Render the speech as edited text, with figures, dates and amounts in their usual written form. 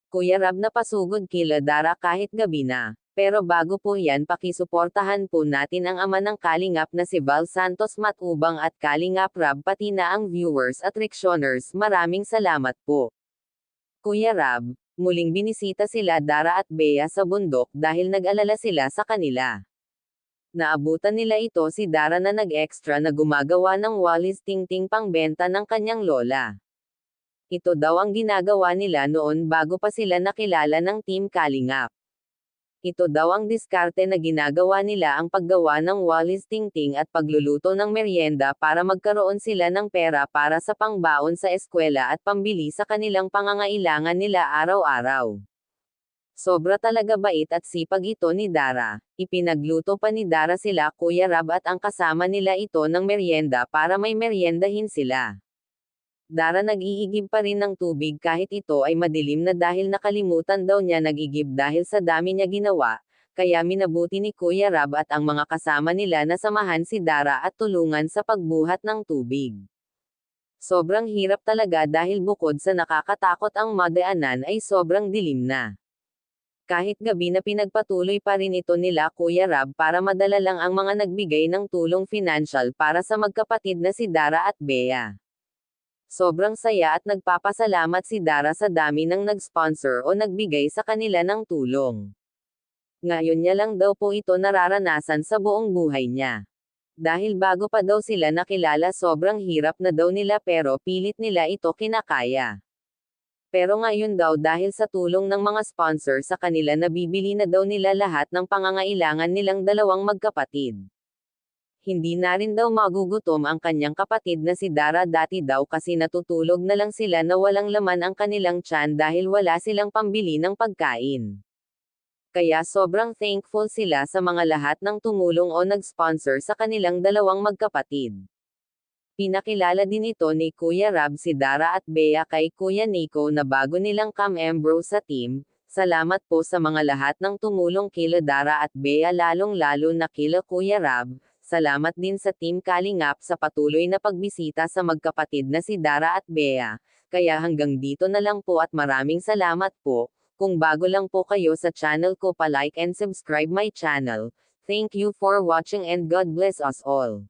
Kuya Rab na pasugod kila Dara kahit gabi na. Pero bago po yan pakisuportahan po natin ang ama ng Kalingap na si Val Santos Matubang at Kalingap Rab pati na ang viewers at Rexioners, maraming salamat po. Kuya Rab, muling binisita sila Dara at Bea sa bundok dahil nag-alala sila sa kanila. Naabutan nila ito si Dara na nag-extra na gumagawa ng walis tingting pangbenta ng kanyang lola. Ito daw ang ginagawa nila noon bago pa sila nakilala ng Team Kalingap. Ito daw ang diskarte na ginagawa nila ang paggawa ng walis tingting at pagluluto ng merienda para magkaroon sila ng pera para sa pangbaon sa eskwela at pambili sa kanilang pangangailangan nila araw-araw. Sobra talaga bait at sipag ito ni Dara. Ipinagluto pa ni Dara sila Kuya Rab at ang kasama nila ito ng merienda para may meriendahin sila. Dara nag-iigib pa rin ng tubig kahit ito ay madilim na dahil nakalimutan daw niya nag-igib dahil sa dami niya ginawa, kaya minabuti ni Kuya Rab at ang mga kasama nila na samahan si Dara at tulungan sa pagbuhat ng tubig. Sobrang hirap talaga dahil bukod sa nakakatakot ang madaanan ay sobrang dilim na. Kahit gabi na pinagpatuloy pa rin ito nila Kuya Rab para madala lang ang mga nagbigay ng tulong financial para sa magkapatid na si Dara at Bea. Sobrang saya at nagpapasalamat si Dara sa dami ng nag-sponsor o nagbigay sa kanila ng tulong. Ngayon niya lang daw po ito nararanasan sa buong buhay niya. Dahil bago pa daw sila nakilala sobrang hirap na daw nila pero pilit nila ito kinakaya. Pero ngayon daw dahil sa tulong ng mga sponsor sa kanila nabibili na daw nila lahat ng pangangailangan nilang dalawang magkapatid. Hindi na rin daw magugutom ang kanyang kapatid na si Dara dati daw kasi natutulog na lang sila na walang laman ang kanilang tiyan dahil wala silang pambili ng pagkain. Kaya sobrang thankful sila sa mga lahat ng tumulong o nag-sponsor sa kanilang dalawang magkapatid. Pinakilala din ito ni Kuya Rab si Dara at Bea kay Kuya Nico na bago nilang ka-membro sa team. Salamat po sa mga lahat ng tumulong kila Dara at Bea lalong-lalo na kila Kuya Rab. Salamat din sa Team Kalingap sa patuloy na pagbisita sa magkapatid na si Dara at Bea. Kaya hanggang dito na lang po at maraming salamat po. Kung bago lang po kayo sa channel ko pa-like and subscribe my channel. Thank you for watching and God bless us all.